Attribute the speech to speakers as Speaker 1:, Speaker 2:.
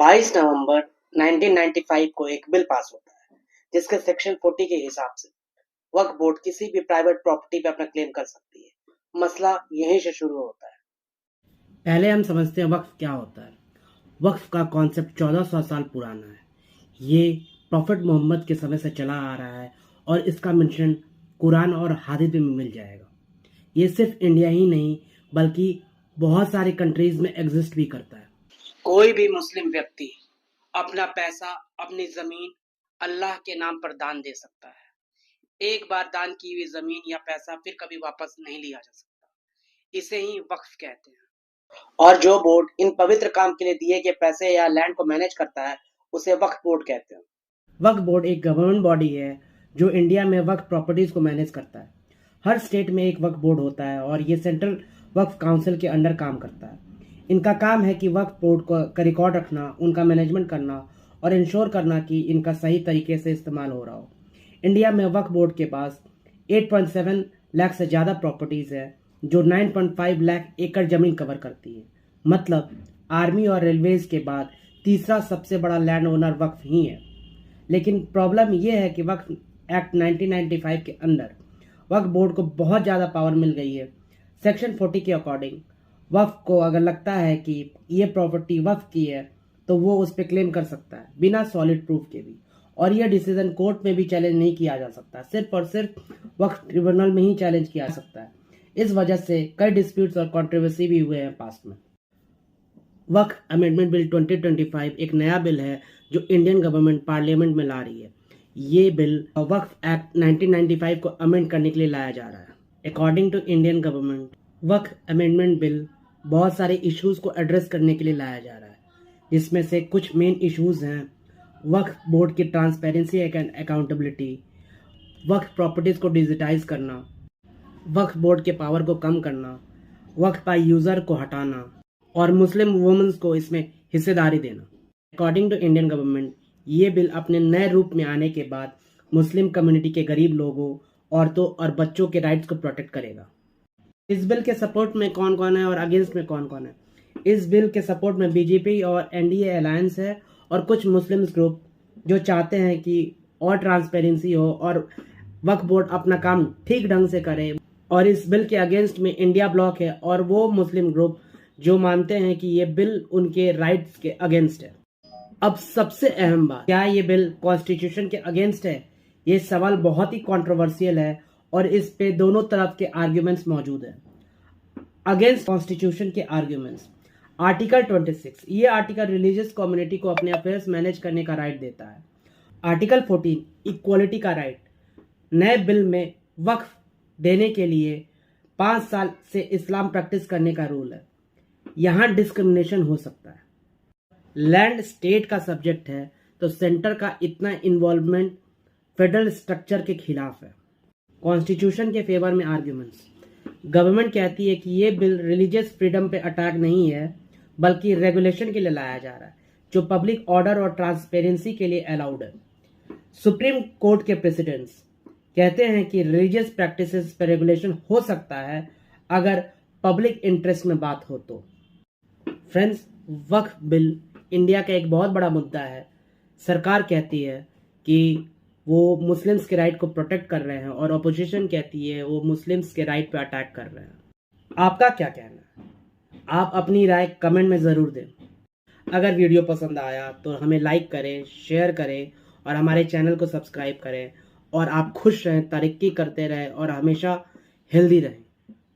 Speaker 1: 22 नवंबर 1995 को एक bill pass होता है जिसके सेक्शन 40 के हिसाब से वक्फ बोर्ड किसी भी प्राइवेट प्रॉपर्टी पे अपना क्लेम कर सकती है। मसला यहीं से शुरू होता है।
Speaker 2: पहले हम समझते हैं वक्फ क्या होता है। वक्फ का कॉन्सेप्ट 1400 साल पुराना है। ये प्रॉफेट मोहम्मद के समय से चला आ रहा है और इसका मेंशन कुरान और हदीस में मिल जाएगा। ये सिर्फ इंडिया ही नहीं बल्कि बहुत सारी कंट्रीज में एग्जिस्ट भी करता है।
Speaker 1: कोई भी मुस्लिम व्यक्ति अपना पैसा, अपनी जमीन अल्लाह के नाम पर दान दे सकता है। एक बार दान की हुई जमीन या पैसा फिर कभी वापस नहीं लिया जा सकता। इसे ही वक्फ कहते हैं। और जो बोर्ड इन पवित्र काम के लिए दिए गए पैसे या लैंड को मैनेज करता है उसे वक्फ बोर्ड कहते हैं।
Speaker 2: वक्फ बोर्ड एक गवर्नमेंट बॉडी है जो इंडिया में वक्फ प्रॉपर्टीज को मैनेज करता है। हर स्टेट में एक वक्फ बोर्ड होता है और ये सेंट्रल वक्फ काउंसिल के अंडर काम करता है। इनका काम है कि वक्फ बोर्ड का रिकॉर्ड रखना, उनका मैनेजमेंट करना और इंश्योर करना कि इनका सही तरीके से इस्तेमाल हो रहा हो। इंडिया में वक्फ बोर्ड के पास 8.7 लाख से ज़्यादा प्रॉपर्टीज़ है जो 9.5 लाख एकड़ ज़मीन कवर करती है। मतलब आर्मी और रेलवेज के बाद तीसरा सबसे बड़ा लैंड ओनर वक्फ ही है। लेकिन प्रॉब्लम यह है कि वक्फ एक्ट 1995 के अंदर वक्फ बोर्ड को बहुत ज़्यादा पावर मिल गई है। सेक्शन 40 के अकॉर्डिंग वक्फ को अगर लगता है कि ये प्रॉपर्टी वक्फ की है तो वो उस पर क्लेम कर सकता है बिना सॉलिड प्रूफ के भी। और यह डिसीजन कोर्ट में भी चैलेंज नहीं किया जा सकता, सिर्फ और सिर्फ वक्फ ट्रिब्यूनल में ही चैलेंज किया जा सकता है। इस वजह से कई डिस्प्यूट्स और कंट्रोवर्सी भी हुए हैं पास्ट में। वक्फ अमेंडमेंट बिल 2025 एक नया बिल है जो इंडियन गवर्नमेंट पार्लियामेंट में ला रही है। ये बिल वक्फ एक्ट 1995 को अमेंड करने के लिए लाया जा रहा है। According to Indian government, Waqf amendment bill बहुत सारे इश्यूज को एड्रेस करने के लिए लाया जा रहा है, जिसमें से कुछ मेन इश्यूज हैं वक्फ बोर्ड की transparency and accountability, Waqf properties को डिजिटाइज करना, वक्फ बोर्ड के पावर को कम करना, वक्फ बाय यूजर को हटाना और मुस्लिम वुमेन्स को इसमें हिस्सेदारी देना। अकॉर्डिंग टू इंडियन गवर्नमेंट, ये बिल अपने नए रूप में आने के बाद मुस्लिम कम्युनिटी के गरीब लोगों, औरतों और बच्चों के राइट्स को प्रोटेक्ट करेगा। इस बिल के सपोर्ट में कौन कौन है और अगेंस्ट में कौन कौन है? इस बिल के सपोर्ट में बीजेपी और एनडीए अलायंस है और कुछ मुस्लिम ग्रुप जो चाहते हैं कि और ट्रांसपेरेंसी हो और वक्फ बोर्ड अपना काम ठीक ढंग से करे। और इस बिल के अगेंस्ट में इंडिया ब्लॉक है और वो मुस्लिम ग्रुप जो मानते हैं कि ये बिल उनके राइट्स के अगेंस्ट है। अब सबसे अहम बात, क्या ये बिल कॉन्स्टिट्यूशन के अगेंस्ट है? ये सवाल बहुत ही कंट्रोवर्शियल है और इस पे दोनों तरफ के आर्ग्यूमेंट्स मौजूद हैं। अगेंस्ट कॉन्स्टिट्यूशन के आर्ग्यूमेंट्स, आर्टिकल 26, ये आर्टिकल रिलीजियस कम्युनिटी को अपने अफेयर्स मैनेज करने का राइट देता है। आर्टिकल 14, इक्वालिटी का राइट। नए बिल में वक्फ देने के लिए 5 साल से इस्लाम प्रैक्टिस करने का रूल है। यहाँ डिस्क्रिमिनेशन हो सकता है। लैंड स्टेट का सब्जेक्ट है तो सेंटर का इतना इन्वॉल्वमेंट फेडरल स्ट्रक्चर के खिलाफ है। कॉन्स्टिट्यूशन के फेवर में आर्ग्यूमेंट्स, गवर्नमेंट कहती है कि ये बिल रिलीजियस फ्रीडम पे अटैक नहीं है बल्कि रेगुलेशन के लिए लाया जा रहा है जो पब्लिक ऑर्डर और ट्रांसपेरेंसी के लिए अलाउड है। सुप्रीम कोर्ट के प्रेसिडेंट्स कहते हैं कि रिलीजियस प्रैक्टिसेस पर रेगुलेशन हो सकता है अगर पब्लिक इंटरेस्ट में बात हो तो। फ्रेंड्स, वक्फ बिल इंडिया का एक बहुत बड़ा मुद्दा है। सरकार कहती है कि वो मुस्लिम्स के राइट को प्रोटेक्ट कर रहे हैं और अपोजिशन कहती है वो मुस्लिम्स के राइट पे अटैक कर रहे हैं। आपका क्या कहना है? आप अपनी राय कमेंट में ज़रूर दें। अगर वीडियो पसंद आया तो हमें लाइक करें, शेयर करें और हमारे चैनल को सब्सक्राइब करें। और आप खुश रहें, तरक्की करते रहें और हमेशा हेल्दी रहें।